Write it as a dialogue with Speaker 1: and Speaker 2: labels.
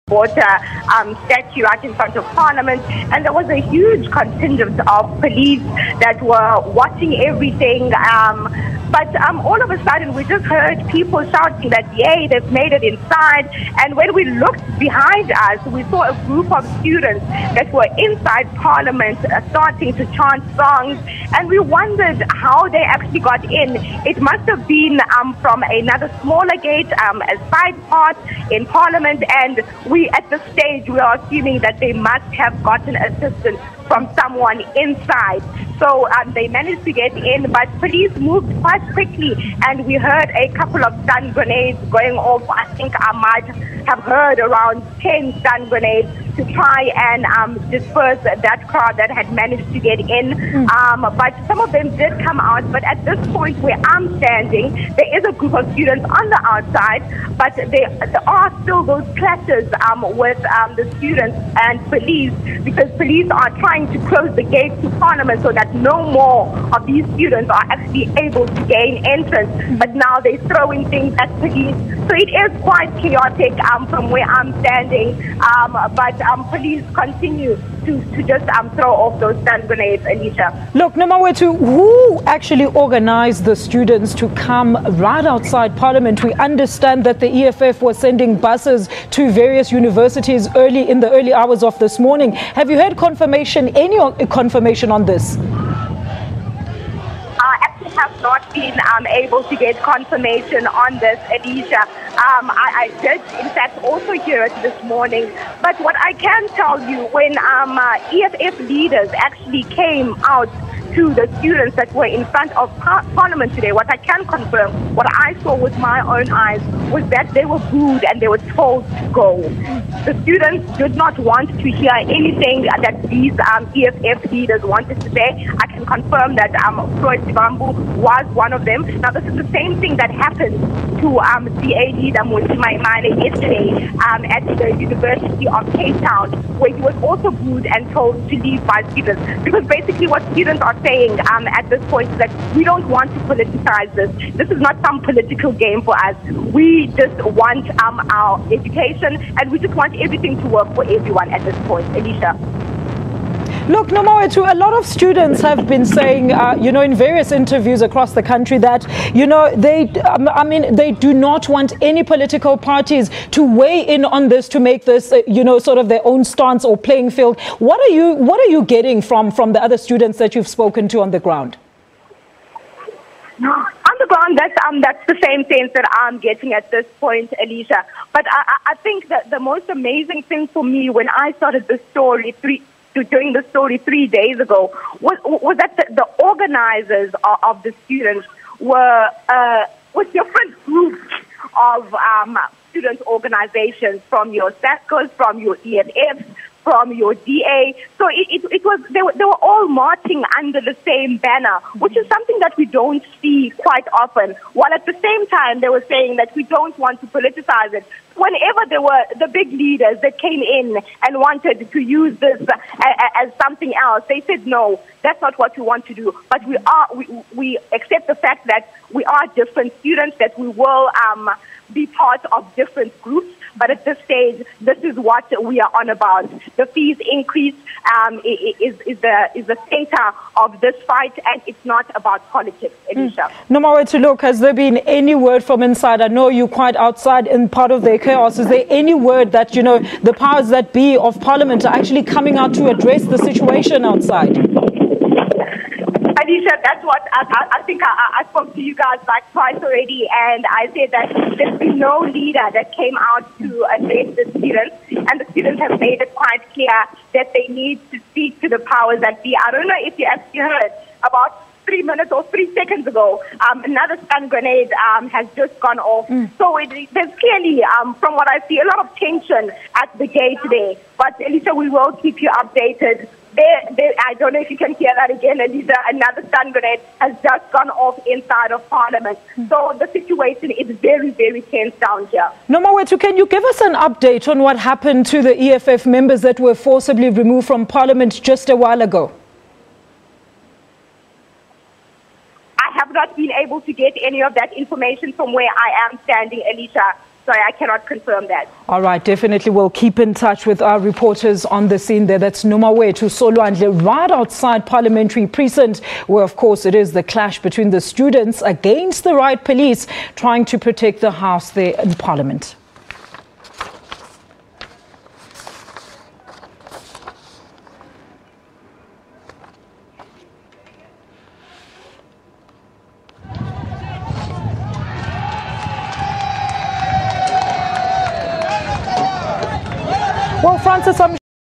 Speaker 1: water statue right in front of Parliament, and there was a huge contingent of police that were watching everything. But all of a sudden, we just heard people shouting that, yay, they've made it inside. And when we looked behind us, we saw a group of students that were inside Parliament starting to chant songs. And we wondered how they actually got in. It must have been from another smaller gate, a side part in Parliament. And we, at this stage, we are assuming that they must have gotten assistance from someone inside. So they managed to get in, but police moved quite quickly, and we heard a couple of stun grenades going off. I think I might have heard around 10 stun grenades to try and disperse that crowd that had managed to get in. But some of them did come out. But at this point where I'm standing, there is a group of students on the outside, but there are still those clashes with the students and police, because police are trying to close the gate to Parliament so that no more of these students are actually able to gain entrance. But now they're throwing things at police. So it is quite chaotic from where I'm standing. But police continue to just throw off those stun grenades, Alicia.
Speaker 2: Look, Nomawethu, who actually organized the students to come right outside Parliament? We understand that the EFF was sending buses to various universities in the early hours of this morning. Have you had confirmation, any confirmation on this?
Speaker 1: I actually have not been able to get confirmation on this, Alicia. I did, in fact, also hear it this morning. But what I can tell you, when EFF leaders actually came out to the students that were in front of Parliament today, what I can confirm, what I saw with my own eyes, was that they were booed and they were told to go. The students did not want to hear anything that these EFF leaders wanted to say. I can confirm that Floyd Sibambu was one of them. Now, this is the same thing that happened to DA leader Musi Maimane yesterday at the University of Cape Town, where he was also booed and told to leave by students. Because basically what students are saying at this point is that we don't want to politicize this. This is not some political game for us. We just want our education, and we just want everything to work for everyone at this point. Alicia.
Speaker 2: Look, Nomawethu, a lot of students have been saying, in various interviews across the country that, they do not want any political parties to weigh in on this, to make this, sort of their own stance or playing field. What are you getting from the other students that you've spoken to on the ground?
Speaker 1: On the ground, that's the same sense that I'm getting at this point, Alicia. But I think that the most amazing thing for me when I started the story doing the story 3 days ago was that the organizers of the students were with different groups of student organizations, from your SASCOs, from your EFFs, from your DA. So it was they were all marching under the same banner, which is something that we don't see quite often. While at the same time they were saying that we don't want to politicize it. Whenever there were the big leaders that came in and wanted to use this as something else, they said no, that's not what we want to do. But we accept the fact that we are different students, that we will be part of different groups. But at this stage, this is what we are on about. The fees increase is the center of this fight, and it's not about politics, Alicia.
Speaker 2: Nomawethu, look, has there been any word from inside? I know you're quite outside in part of the chaos. Is there any word that, the powers that be of Parliament are actually coming out to address the situation outside?
Speaker 1: Alicia, that's what I think I spoke to you guys like twice already, and I said that there's been no leader that came out to address the students, and the students have made it quite clear that they need to speak to the powers that be. I don't know if you actually heard, about 3 minutes or 3 seconds ago, another stun grenade has just gone off. So there's clearly, from what I see, a lot of tension at the gate there. But Alicia, we will keep you updated. I don't know if you can hear that again, Alicia. Another stun grenade has just gone off inside of Parliament. So the situation is very, very tense down here.
Speaker 2: Nomawethu, can you give us an update on what happened to the EFF members that were forcibly removed from Parliament just a while ago?
Speaker 1: I have not been able to get any of that information from where I am standing, Alicia. Sorry, I cannot confirm that.
Speaker 2: All right, definitely we'll keep in touch with our reporters on the scene there. That's Nomawethu Solwandle, right outside Parliamentary Precinct, where of course it is the clash between the students against the riot police trying to protect the house there in Parliament. Well, Francis, I'm